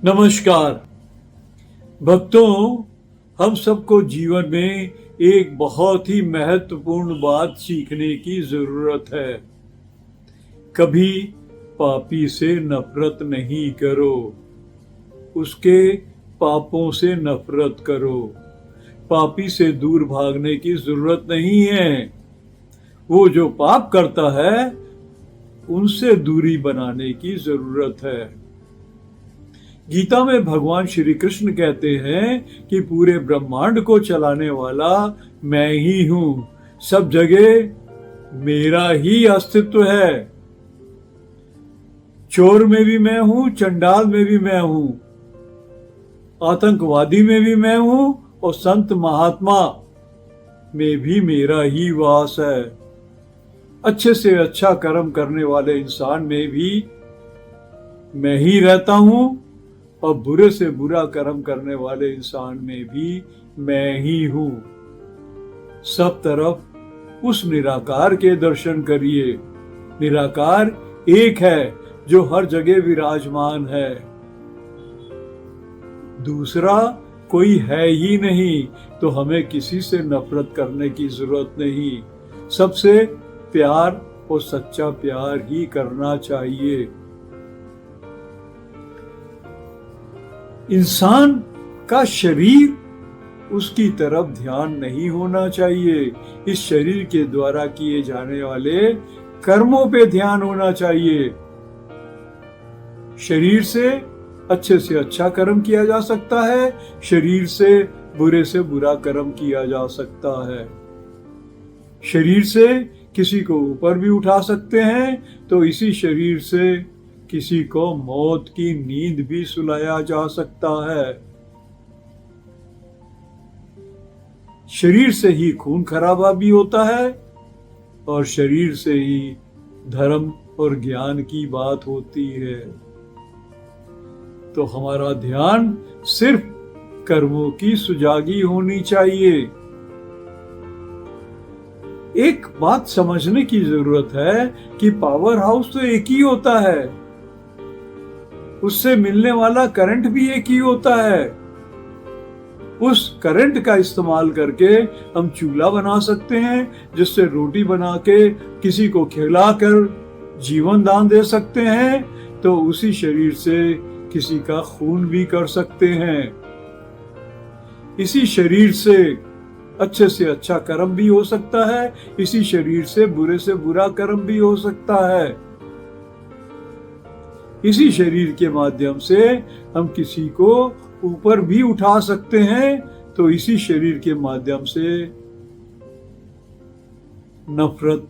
नमस्कार भक्तों, हम सबको जीवन में एक बहुत ही महत्वपूर्ण बात सीखने की जरूरत है। कभी पापी से नफरत नहीं करो, उसके पापों से नफरत करो। पापी से दूर भागने की जरूरत नहीं है। वो जो पाप करता है उनसे दूरी बनाने की जरूरत है। गीता में भगवान श्री कृष्ण कहते हैं कि पूरे ब्रह्मांड को चलाने वाला मैं ही हूं। सब जगह मेरा ही अस्तित्व है। चोर में भी मैं हूं, चंडाल में भी मैं हूं, आतंकवादी में भी मैं हूं और संत महात्मा में भी मेरा ही वास है। अच्छे से अच्छा कर्म करने वाले इंसान में भी मैं ही रहता हूं और बुरे से बुरा कर्म करने वाले इंसान में भी मैं ही हूं। सब तरफ उस निराकार के दर्शन करिए। निराकार एक है जो हर जगह विराजमान है। दूसरा कोई है ही नहीं, तो हमें किसी से नफरत करने की जरूरत नहीं। सबसे प्यार और सच्चा प्यार ही करना चाहिए। इंसान का शरीर उसकी तरफ ध्यान नहीं होना चाहिए। इस शरीर के द्वारा किए जाने वाले कर्मों पे ध्यान होना चाहिए। शरीर से अच्छा कर्म किया जा सकता है, शरीर से बुरा कर्म किया जा सकता है। शरीर से किसी को ऊपर भी उठा सकते हैं, तो इसी शरीर से किसी को मौत की नींद भी सुलाया जा सकता है। शरीर से ही खून खराबा भी होता है और शरीर से ही धर्म और ज्ञान की बात होती है। तो हमारा ध्यान सिर्फ कर्मों की सुजागी होनी चाहिए। एक बात समझने की जरूरत है कि पावर हाउस तो एक ही होता है, उससे मिलने वाला करंट भी एक ही होता है। उस करंट का इस्तेमाल करके हम चूल्हा बना सकते हैं, जिससे रोटी बना के किसी को खिलाकर जीवन दान दे सकते हैं। तो उसी शरीर से किसी का खून भी कर सकते हैं। इसी शरीर से अच्छा कर्म भी हो सकता है, इसी शरीर से बुरा कर्म भी हो सकता है। इसी शरीर के माध्यम से हम किसी को ऊपर भी उठा सकते हैं, तो इसी शरीर के माध्यम से नफरत,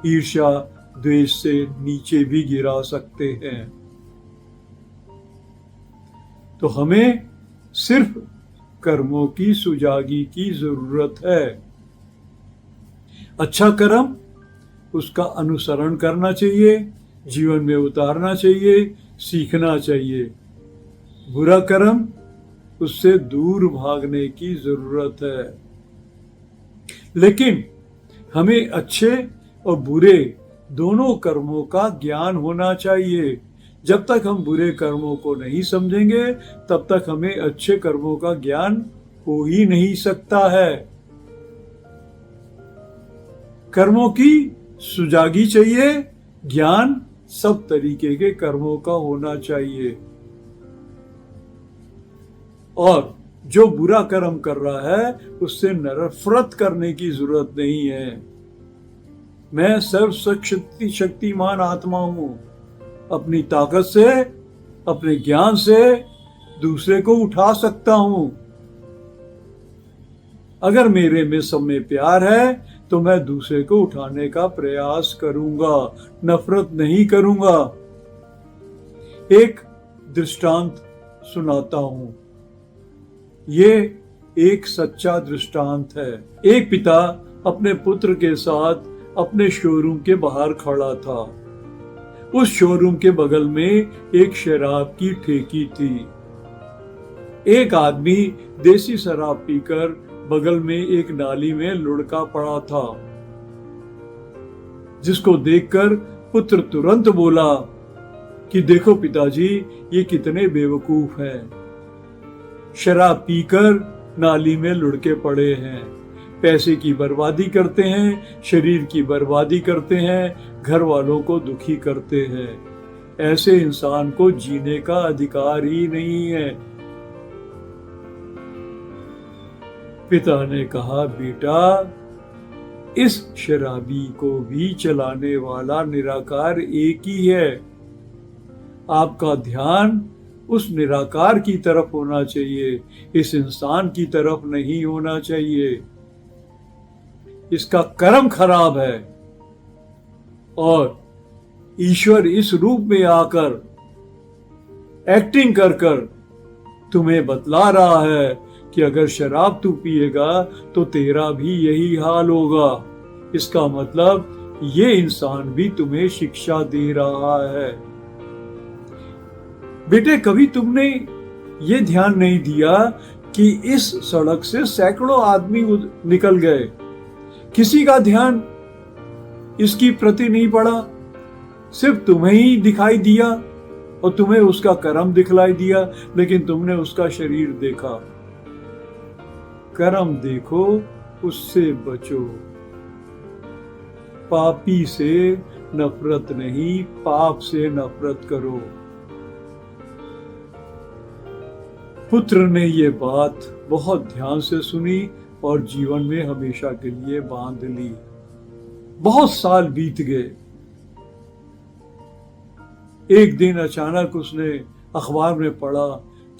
ईर्ष्या, द्वेष से नीचे भी गिरा सकते हैं। तो हमें सिर्फ कर्मों की सुजागी की जरूरत है। अच्छा कर्म उसका अनुसरण करना चाहिए, जीवन में उतारना चाहिए, सीखना चाहिए। बुरा कर्म उससे दूर भागने की जरूरत है। लेकिन हमें अच्छे और बुरे दोनों कर्मों का ज्ञान होना चाहिए। जब तक हम बुरे कर्मों को नहीं समझेंगे, तब तक हमें अच्छे कर्मों का ज्ञान हो ही नहीं सकता है। कर्मों की सुजागी चाहिए, ज्ञान सब तरीके के कर्मों का होना चाहिए। और जो बुरा कर्म कर रहा है उससे नफरत करने की जरूरत नहीं है। मैं शक्तिमान आत्मा हूं। अपनी ताकत से, अपने ज्ञान से दूसरे को उठा सकता हूं। अगर मेरे में सब में प्यार है तो मैं दूसरे को उठाने का प्रयास करूंगा, नफरत नहीं करूंगा। एक दृष्टांत सुनाता हूं। ये एक सच्चा दृष्टांत है। एक पिता अपने पुत्र के साथ अपने शोरूम के बाहर खड़ा था। उस शोरूम के बगल में एक शराब की ठेकी थी। एक आदमी देसी शराब पीकर बगल में एक नाली में लुढ़का पड़ा था, जिसको देखकर पुत्र तुरंत बोला, कि देखो पिताजी, ये कितने बेवकूफ हैं। शराब पीकर नाली में लुढ़के पड़े हैं, पैसे की बर्बादी करते हैं, शरीर की बर्बादी करते हैं, घर वालों को दुखी करते हैं। ऐसे इंसान को जीने का अधिकार ही नहीं है। पिता ने कहा, बेटा, इस शराबी को भी चलाने वाला निराकार एक ही है। आपका ध्यान उस निराकार की तरफ होना चाहिए, इस इंसान की तरफ नहीं होना चाहिए। इसका कर्म खराब है और ईश्वर इस रूप में आकर एक्टिंग कर कर तुम्हें बतला रहा है कि अगर शराब तू पिएगा तो तेरा भी यही हाल होगा। इसका मतलब ये इंसान भी तुम्हें शिक्षा दे रहा है। बेटे, कभी तुमने ये ध्यान नहीं दिया कि इस सड़क से सैकड़ों आदमी निकल गए, किसी का ध्यान इसकी प्रति नहीं पड़ा, सिर्फ तुम्हें ही दिखाई दिया और तुम्हें उसका कर्म दिखलाई दिया, लेकिन तुमने उसका शरीर देखा। कर्म देखो, उससे बचो। पापी से नफरत नहीं, पाप से नफरत करो। पुत्र ने ये बात बहुत ध्यान से सुनी और जीवन में हमेशा के लिए बांध ली। बहुत साल बीत गए। एक दिन अचानक उसने अखबार में पढ़ा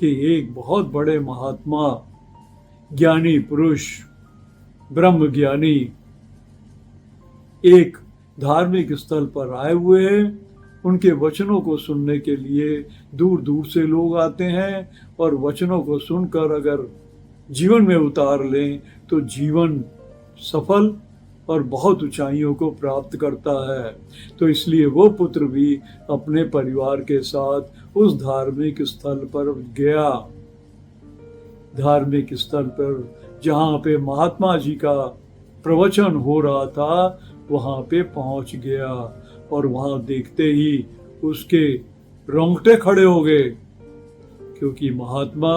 कि एक बहुत बड़े महात्मा, ज्ञानी पुरुष, ब्रह्म ज्ञानी एक धार्मिक स्थल पर आए हुए हैं। उनके वचनों को सुनने के लिए दूर दूर से लोग आते हैं और वचनों को सुनकर अगर जीवन में उतार लें तो जीवन सफल और बहुत ऊंचाइयों को प्राप्त करता है। तो इसलिए वो पुत्र भी अपने परिवार के साथ उस धार्मिक स्थल पर गया। धार्मिक स्थल पर जहाँ पे महात्मा जी का प्रवचन हो रहा था, वहाँ पे पहुँच गया और वहाँ देखते ही उसके रोंगटे खड़े हो गए, क्योंकि महात्मा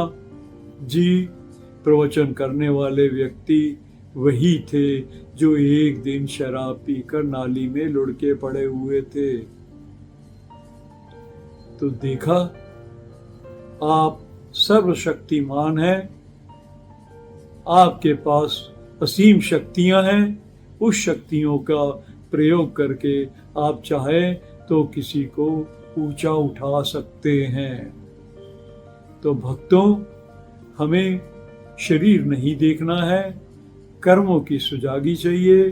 जी प्रवचन करने वाले व्यक्ति वही थे जो एक दिन शराब पीकर नाली में लुढ़के पड़े हुए थे। तो देखा, आप सर्वशक्तिमान हैं, आपके पास असीम शक्तियां हैं। उस शक्तियों का प्रयोग करके आप चाहें तो किसी को ऊंचा उठा सकते हैं। तो भक्तों, हमें शरीर नहीं देखना है, कर्मों की सुजागी चाहिए,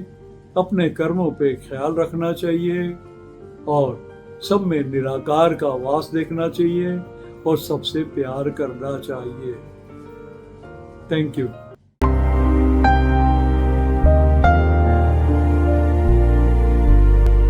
अपने कर्मों पे ख्याल रखना चाहिए और सब में निराकार का वास देखना चाहिए और सबसे प्यार करना चाहिए। Thank you.